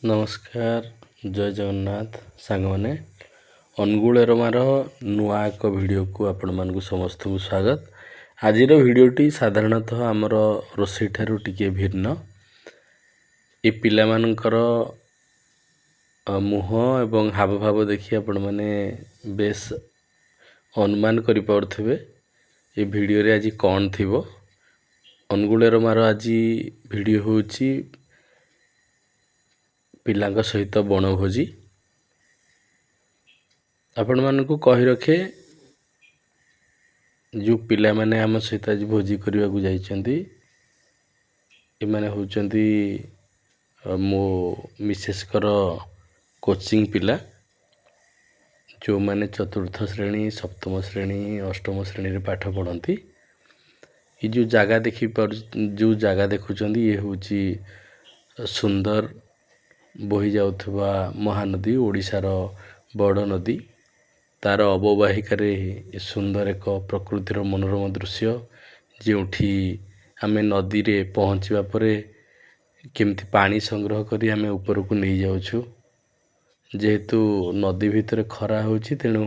ନମସ୍କାର, ଜୟ ଜଗନ୍ନାଥ ସାଙ୍ଗମାନେ। ଅନୁଗୁଳ ଏରମାର ନୂଆ ଏକ ଭିଡ଼ିଓକୁ ଆପଣମାନଙ୍କୁ ସମସ୍ତଙ୍କୁ ସ୍ୱାଗତ। ଆଜିର ଭିଡ଼ିଓଟି ସାଧାରଣତଃ ଆମର ରୋଷେଇ ଠାରୁ ଟିକିଏ ଭିନ୍ନ। ଏ ପିଲାମାନଙ୍କର ମୁହଁ ଏବଂ ହାବଭାବ ଦେଖି ଆପଣମାନେ ବେଶ ଅନୁମାନ କରିପାରୁଥିବେ ଏ ଭିଡ଼ିଓରେ ଆଜି କ'ଣ ଥିବ। ଅନୁଗୁଳ ଏରମାର ଆଜି ଭିଡ଼ିଓ ହେଉଛି ପିଲାଙ୍କ ସହିତ ବଣଭୋଜି। ଆପଣମାନଙ୍କୁ କହି ରଖେ, ଯେଉଁ ପିଲାମାନେ ଆମ ସହିତ ଆଜି ଭୋଜି କରିବାକୁ ଯାଇଛନ୍ତି ଏମାନେ ହେଉଛନ୍ତି ମୋ ମିସେସ୍ଙ୍କର କୋଚିଂ ପିଲା, ଯେଉଁମାନେ ଚତୁର୍ଥ ଶ୍ରେଣୀ, ସପ୍ତମ ଶ୍ରେଣୀ, ଅଷ୍ଟମ ଶ୍ରେଣୀରେ ପାଠ ପଢ଼ନ୍ତି। ଏ ଯେଉଁ ଜାଗା ଦେଖୁଛନ୍ତି ଇଏ ହେଉଛି ସୁନ୍ଦର ବହି ଯାଉଥିବା ମହାନଦୀ, ଓଡ଼ିଶାର ବଡ଼ ନଦୀ। ତା'ର ଅବବାହିକାରେ ସୁନ୍ଦର ଏକ ପ୍ରକୃତିର ମନୋରମ ଦୃଶ୍ୟ, ଯେଉଁଠି ଆମେ ନଦୀରେ ପହଞ୍ଚିବା ପରେ କେମିତି ପାଣି ସଂଗ୍ରହ କରି ଆମେ ଉପରକୁ ନେଇଯାଉଛୁ। ଯେହେତୁ ନଦୀ ଭିତରେ ଖରା ହେଉଛି, ତେଣୁ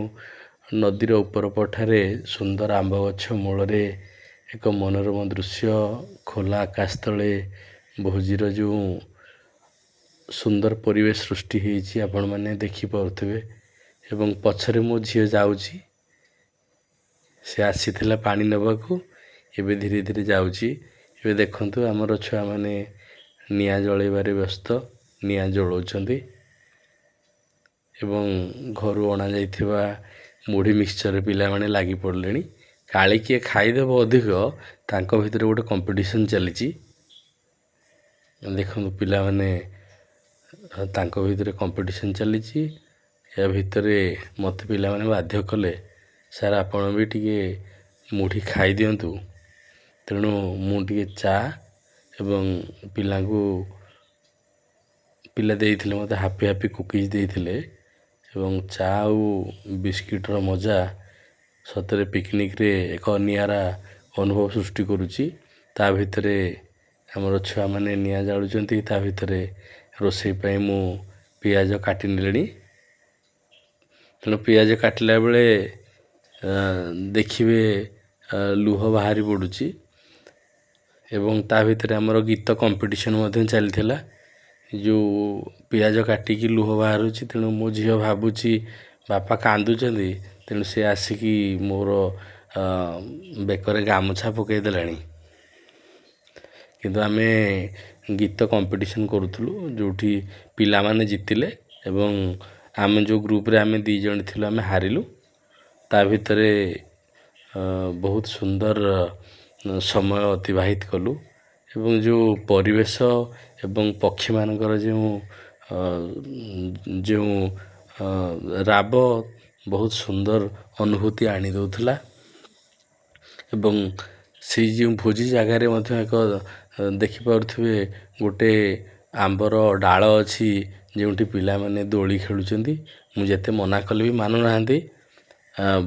ନଦୀର ଉପର ପଠାରେ ସୁନ୍ଦର ଆମ୍ବ ଗଛ ମୂଳରେ ଏକ ମନୋରମ ଦୃଶ୍ୟ, ଖୋଲା ଆକାଶ ତଳେ ଭୋଜିର ଯେଉଁ ସୁନ୍ଦର ପରିବେଶ ସୃଷ୍ଟି ହୋଇଛି ଆପଣମାନେ ଦେଖିପାରୁଥିବେ। ଏବଂ ପଛରେ ମୋ ଝିଅ ଯାଉଛି, ସେ ଆସିଥିଲା ପାଣି ନେବାକୁ, ଏବେ ଧୀରେ ଧୀରେ ଯାଉଛି। ଏବେ ଦେଖନ୍ତୁ ଆମର ଛୁଆମାନେ ନିଆଁ ଜଳାଇବାରେ ବ୍ୟସ୍ତ, ନିଆଁ ଜଳାଉଛନ୍ତି ଏବଂ ଘରୁ ଅଣାଯାଇଥିବା ମୁଢ଼ି ମିକ୍ସଚର ପିଲାମାନେ ଲାଗି ପଡ଼ିଲେଣି। କାଳେ କିଏ ଖାଇଦେବ ଅଧିକ, ତାଙ୍କ ଭିତରେ ଗୋଟେ କମ୍ପିଟିସନ୍ ଚାଲିଛି। ଦେଖନ୍ତୁ ପିଲାମାନେ ତାଙ୍କ ଭିତରେ କମ୍ପିଟିସନ୍ ଚାଲିଛି। ଏହା ଭିତରେ ମୋତେ ପିଲାମାନେ ବାଧ୍ୟ କଲେ, ସାର୍ ଆପଣ ବି ଟିକେ ମୁଢ଼ି ଖାଇଦିଅନ୍ତୁ। ତେଣୁ ମୁଁ ଟିକେ ଚା ଏବଂ ପିଲା ଦେଇଥିଲେ ମୋତେ ହାପି କୁକିଜ୍ ଦେଇଥିଲେ ଏବଂ ଚା ଆଉ ବିସ୍କିଟ୍ର ମଜା ସତରେ ପିକନିକ୍ରେ ଏକ ନିଆରା ଅନୁଭବ ସୃଷ୍ଟି କରୁଛି। ତା ଭିତରେ ଆମର ଛୁଆମାନେ ନିଆଁ ଜାଳୁଛନ୍ତି, ତା ଭିତରେ ରୋଷେଇ ପାଇଁ ମୁଁ ପିଆଜ କାଟି ନେଲିଣି। ତେଣୁ ପିଆଜ କାଟିଲା ବେଳେ ଦେଖିବେ ଲୁହ ବାହାରି ପଡ଼ୁଛି ଏବଂ ତା ଭିତରେ ଆମର ଗୀତ କମ୍ପିଟିସନ୍ ମଧ୍ୟ ଚାଲିଥିଲା। ଯେଉଁ ପିଆଜ କାଟିକି ଲୁହ ବାହାରୁଛି, ତେଣୁ ମୋ ଝିଅ ଭାବୁଛି ବାପା କାନ୍ଦୁଛନ୍ତି, ତେଣୁ ସେ ଆସିକି ମୋର ବେକରେ ଗାମୁଛା ପକାଇ ଦେଲାଣି। କିନ୍ତୁ ଆମେ ଗୀତ କମ୍ପିଟିସନ୍ କରୁଥିଲୁ, ଯେଉଁଠି ପିଲାମାନେ ଜିତିଲେ ଏବଂ ଆମେ ଯେଉଁ ଗ୍ରୁପ୍ରେ ଆମେ 2 ଜଣ ଥିଲୁ ଆମେ ହାରିଲୁ। ତା ଭିତରେ ବହୁତ ସୁନ୍ଦର ସମୟ ଅତିବାହିତ କଲୁ ଏବଂ ଯେଉଁ ପରିବେଶ ଏବଂ ପକ୍ଷୀମାନଙ୍କର ଯେଉଁ ରାବ ବହୁତ ସୁନ୍ଦର ଅନୁଭୂତି ଆଣି ଦେଉଥିଲା। ଏବଂ ସେଇ ଯେଉଁ ଭୋଜି ଜାଗାରେ ମଧ୍ୟ ଏକ ଦେଖିପାରୁଥିବେ ଗୋଟେ ଆମ୍ବର ଡାଳ ଅଛି, ଯେଉଁଠି ପିଲାମାନେ ଦୋଳି ଖେଳୁଛନ୍ତି। ମୁଁ ଯେତେ ମନା କଲେ ବି ମାନୁନାହାନ୍ତି,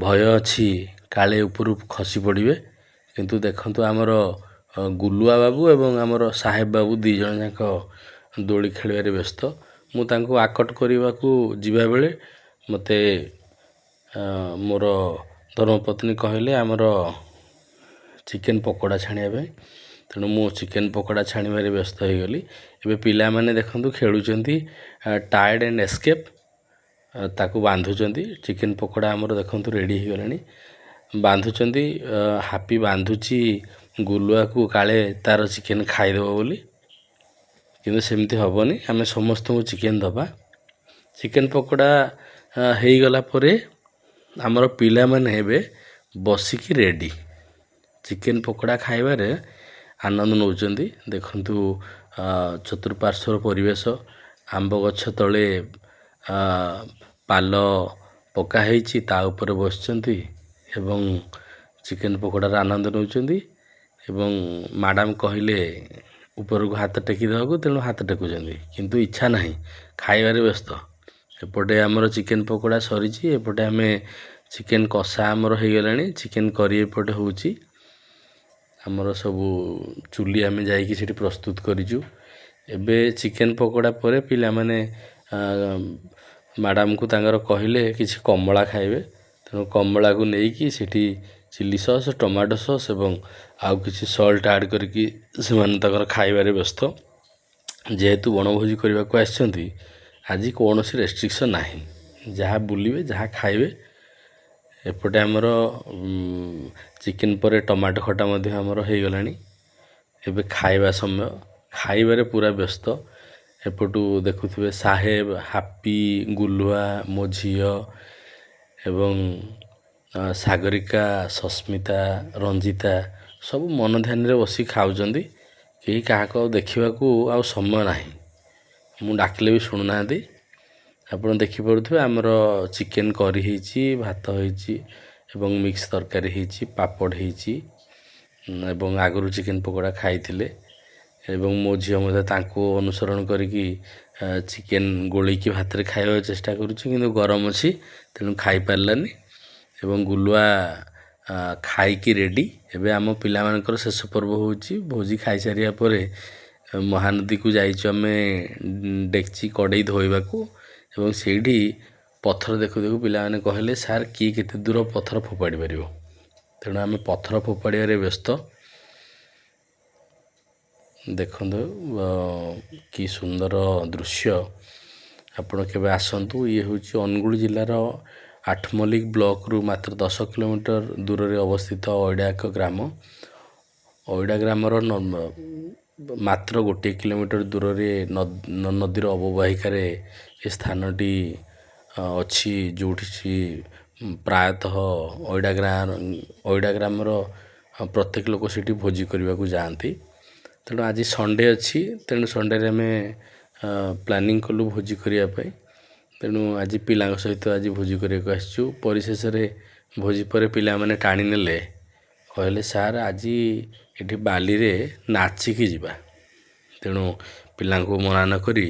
ଭୟ ଅଛି କାଳେ ଉପରୁ ଖସି ପଡ଼ିବେ। କିନ୍ତୁ ଦେଖନ୍ତୁ ଆମର ଗୁଲୁଆ ବାବୁ ଏବଂ ଆମର ସାହେବ ବାବୁ 2 ଜଣ ଯାକ ଦୋଳି ଖେଳିବାରେ ବ୍ୟସ୍ତ। ମୁଁ ତାଙ୍କୁ ଆକଟ କରିବାକୁ ଯିବାବେଳେ ମୋତେ ମୋର ଧର୍ମପତ୍ନୀ କହିଲେ ଆମର ଚିକେନ୍ ପକୋଡ଼ା ଛାଣିବା ପାଇଁ। ତେଣୁ ମୁଁ ଚିକେନ୍ ପକୋଡ଼ା ଛାଣିବାରେ ବ୍ୟସ୍ତ ହୋଇଗଲି। ଏବେ ପିଲାମାନେ ଦେଖନ୍ତୁ ଖେଳୁଛନ୍ତି ଟାଏଡ଼୍ ଆଣ୍ଡ ଏସ୍କେପ୍, ତାକୁ ବାନ୍ଧୁଛନ୍ତି। ଚିକେନ୍ ପକୋଡ଼ା ଆମର ଦେଖନ୍ତୁ ରେଡ଼ି ହୋଇଗଲାଣି। ବାନ୍ଧୁଛନ୍ତି, ହାପି ବାନ୍ଧୁଛି ଗୁଲୁଆକୁ କାଳେ ତା'ର ଚିକେନ୍ ଖାଇଦେବ ବୋଲି। କିନ୍ତୁ ସେମିତି ହେବନି, ଆମେ ସମସ୍ତଙ୍କୁ ଚିକେନ୍ ଦେବା। ଚିକେନ୍ ପକୋଡ଼ା ହେଇଗଲା ପରେ ଆମର ପିଲାମାନେ ଏବେ ବସିକି ରେଡ଼ି ଚିକେନ୍ ପକୋଡ଼ା ଖାଇବାରେ ଆନନ୍ଦ ନେଉଛନ୍ତି। ଦେଖନ୍ତୁ ଚତୁଃପାର୍ଶ୍ୱର ପରିବେଶ, ଆମ୍ବ ଗଛ ତଳେ ପାଲ ପକା ହେଇଛି, ତା ଉପରେ ବସିଛନ୍ତି ଏବଂ ଚିକେନ୍ ପକୋଡ଼ାର ଆନନ୍ଦ ନେଉଛନ୍ତି। ଏବଂ ମ୍ୟାଡ଼ାମ୍ କହିଲେ ଉପରକୁ ହାତ ଟେକି ଦେବାକୁ, ତେଣୁ ହାତ ଟେକୁଛନ୍ତି, କିନ୍ତୁ ଇଚ୍ଛା ନାହିଁ, ଖାଇବାରେ ବ୍ୟସ୍ତ। ଏପଟେ ଆମର ଚିକେନ୍ ପକୋଡ଼ା ସରିଛି, ଏପଟେ ଆମେ ଚିକେନ୍ କଷା ଆମର ହେଇଗଲାଣି, ଚିକେନ୍ କରି ଏପଟେ ହେଉଛି। ଆମର ସବୁ ଚୁଲି ଆମେ ଯାଇକି ସେଠି ପ୍ରସ୍ତୁତ କରିଛୁ। ଏବେ ଚିକେନ୍ ପକୋଡ଼ା ପରେ ପିଲାମାନେ ମ୍ୟାଡ଼ାମ୍କୁ ତାଙ୍କର କହିଲେ କିଛି କମଳା ଖାଇବେ। ତେଣୁ କମଳାକୁ ନେଇକି ସେଠି ଚିଲି ସସ୍, ଟମାଟୋ ସସ୍ ଏବଂ ଆଉ କିଛି ସଲ୍ଟ ଆଡ଼୍ କରିକି ସେମାନେ ତାଙ୍କର ଖାଇବାରେ ବ୍ୟସ୍ତ। ଯେହେତୁ ବଣଭୋଜି କରିବାକୁ ଆସିଛନ୍ତି, ଆଜି କୌଣସି ରେଷ୍ଟ୍ରିକ୍ସନ୍ ନାହିଁ, ଯାହା ବୁଲିବେ ଯାହା ଖାଇବେ। ଏପଟେ ଆମର ଚିକେନ୍ ପରେ ଟମାଟୋ ଖଟା ମଧ୍ୟ ଆମର ହେଇଗଲାଣି। ଏବେ ଖାଇବା ସମୟ, ଖାଇବାରେ ପୁରା ବ୍ୟସ୍ତ। ଏପଟୁ ଦେଖୁଥିବେ ସାହେବ, ହାପି, ଗୁଲୁଆ, ମୋ ଝିଅ ଏବଂ ସାଗରିକା, ସସ୍ମିତା, ରଞ୍ଜିତା ସବୁ ମନ ଧ୍ୟାନରେ ବସି ଖାଉଛନ୍ତି। କେହି କାହାକୁ ଆଉ ଦେଖିବାକୁ ଆଉ ସମୟ ନାହିଁ। ମୁଁ ଡାକିଲେ ବି ଶୁଣୁନାହାନ୍ତି। ଆପଣ ଦେଖିପାରୁଥିବେ ଆମର ଚିକେନ୍ କରି ହେଇଛି, ଭାତ ହେଇଛି ଏବଂ ମିକ୍ସ ତରକାରୀ ହେଇଛି, ପାପଡ଼ ହେଇଛି ଏବଂ ଆଗରୁ ଚିକେନ୍ ପକୋଡ଼ା ଖାଇଥିଲେ ଏବଂ ମୋ ଝିଅ ମଧ୍ୟ ତାଙ୍କୁ ଅନୁସରଣ କରିକି ଚିକେନ୍ ଗୋଳେଇକି ଭାତରେ ଖାଇବାକୁ ଚେଷ୍ଟା କରୁଛି, କିନ୍ତୁ ଗରମ ଅଛି ତେଣୁ ଖାଇପାରିଲାନି। ଏବଂ ଗୁଲୁଆ ଖାଇକି ରେଡ଼ି। ଏବେ ଆମ ପିଲାମାନଙ୍କର ଶେଷ ପର୍ବ ହେଉଛି। ଭୋଜି ଖାଇସାରିବା ପରେ ମହାନଦୀକୁ ଯାଇଛୁ ଆମେ ଡେକ୍ଚି କଡ଼େଇ ଧୋଇବାକୁ ଏବଂ ସେଇଠି ପଥର ଦେଖୁ ଦେଖୁ ପିଲାମାନେ କହିଲେ ସାର୍ କିଏ କେତେ ଦୂର ପଥର ଫୋପାଡ଼ି ପାରିବ। ତେଣୁ ଆମେ ପଥର ଫୋପାଡ଼ିବାରେ ବ୍ୟସ୍ତ। ଦେଖନ୍ତୁ କି ସୁନ୍ଦର ଦୃଶ୍ୟ। ଆପଣ କେବେ ଆସନ୍ତୁ। ଇଏ ହେଉଛି ଅନୁଗୁଳ ଜିଲ୍ଲାର ଆଠମଲ୍ଲିକ ବ୍ଲକରୁ ମାତ୍ର 10 କିଲୋମିଟର ଦୂରରେ ଅବସ୍ଥିତ ଅଇଡ଼ା ଏକ ଗ୍ରାମ। ଅଇଡ଼ା ଗ୍ରାମର ମାତ୍ର 1 କିଲୋମିଟର ଦୂରରେ ନଦୀର ଅବବାହିକାରେ ଏ ସ୍ଥାନଟି ଅଛି, ଯେଉଁଠି ପ୍ରାୟତଃ ଅଇଡ଼ା ଗ୍ରାମର ପ୍ରତ୍ୟେକ ଲୋକ ସେଠି ଭୋଜି କରିବାକୁ ଯାଆନ୍ତି। ତେଣୁ ଆଜି ସଣ୍ଡେ ଅଛି, ତେଣୁ ସଣ୍ଡେରେ ଆମେ ପ୍ଲାନିଂ କଲୁ ଭୋଜି କରିବା ପାଇଁ। ତେଣୁ ଆଜି ପିଲାଙ୍କ ସହିତ ଆଜି ଭୋଜି କରିବାକୁ ଆସିଛୁ। ପରିଶେଷରେ ଭୋଜି ପରେ ପିଲାମାନେ ଟାଣି ନେଲେ, କହିଲେ ସାର୍ ଆଜି ଏଠି ବାଲିରେ ନାଚିକି ଯିବା। ତେଣୁ ପିଲାଙ୍କୁ ମନା ନ କରି,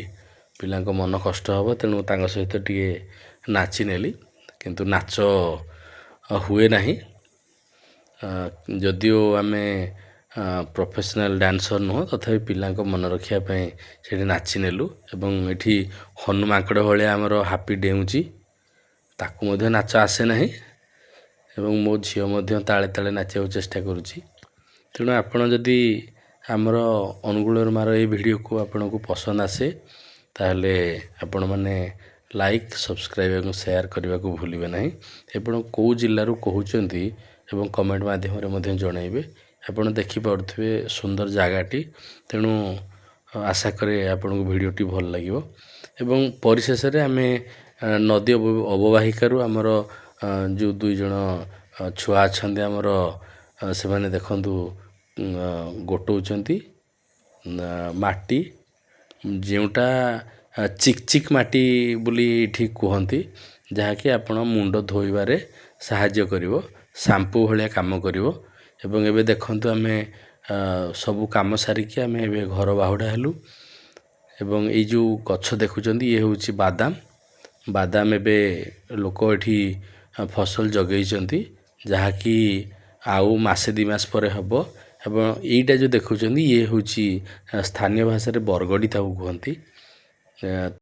ପିଲାଙ୍କ ମନ କଷ୍ଟ ହେବ, ତେଣୁ ତାଙ୍କ ସହିତ ଟିକେ ନାଚି ନେଲି। କିନ୍ତୁ ନାଚ ହୁଏ ନାହିଁ। ଯଦିଓ ଆମେ ପ୍ରଫେସନାଲ୍ ଡ୍ୟାନ୍ସର ନୁହଁ, ତଥାପି ପିଲାଙ୍କ ମନ ରଖିବା ପାଇଁ ସେଠି ନାଚି ନେଲୁ। ଏବଂ ଏଠି ହନୁ ମାଙ୍କଡ଼ ଭଳିଆ ଆମର ହାପି ଡେଉଁଛି, ତାକୁ ମଧ୍ୟ ନାଚ ଆସେ ନାହିଁ ଏବଂ ମୋ ଝିଅ ମଧ୍ୟ ତାଳେ ତାଳେ ନାଚିବାକୁ ଚେଷ୍ଟା କରୁଛି। ତେଣୁ ଆପଣ ଯଦି ଆମର ଅନୁଗୁଳର ମାର ଏଇ ଭିଡ଼ିଓକୁ ଆପଣଙ୍କୁ ପସନ୍ଦ ଆସେ, ତାହେଲେ ଆପଣମାନେ ଲାଇକ୍, ସବସ୍କ୍ରାଇବ୍ ଏବଂ ସେୟାର କରିବାକୁ ଭୁଲିବେ ନାହିଁ। ଆପଣ କେଉଁ ଜିଲ୍ଲାରୁ କହୁଛନ୍ତି ଏବଂ କମେଣ୍ଟ ମାଧ୍ୟମରେ ମଧ୍ୟ ଜଣାଇବେ। ଆପଣ ଦେଖିପାରୁଥିବେ ସୁନ୍ଦର ଜାଗାଟି। ତେଣୁ ଆଶା କରେ ଆପଣଙ୍କୁ ଭିଡ଼ିଓଟି ଭଲ ଲାଗିବ। ଏବଂ ପରିଶେଷରେ ଆମେ ନଦୀ ଅବବାହିକାରୁ ଆମର ଯେଉଁ 2 ଜଣ ଛୁଆ ଅଛନ୍ତି ଆମର, ସେମାନେ ଦେଖନ୍ତୁ ଗୋଟଉଛନ୍ତି ମାଟି, ଯେଉଁଟା ଚିକ୍ ଚିକ୍ ମାଟି ବୋଲି ଏଠି କୁହନ୍ତି, ଯାହାକି ଆପଣ ମୁଣ୍ଡ ଧୋଇବାରେ ସାହାଯ୍ୟ କରିବ, ସାମ୍ପୁ ଭଳିଆ କାମ କରିବ। ଏବଂ ଏବେ ଦେଖନ୍ତୁ ଆମେ ସବୁ କାମ ସାରିକି ଆମେ ଏବେ ଘର ବାହୁଡ଼ା ହେଲୁ। ଏବଂ ଏଇ ଯେଉଁ ଗଛ ଦେଖୁଛନ୍ତି, ଇଏ ହେଉଛି ବାଦାମ। ବାଦାମ ଏବେ ଲୋକ ଏଠି ଫସଲ ଜଗେଇଛନ୍ତି, ଯାହାକି ଆଉ ମାସେ 2 ମାସ ପରେ ହେବ। ଏବଂ ଏଇଟା ଯେଉଁ ଦେଖୁଛନ୍ତି, ଇଏ ହେଉଛି ସ୍ଥାନୀୟ ଭାଷାରେ ବରଗଡ଼ି ତାକୁ କୁହନ୍ତି।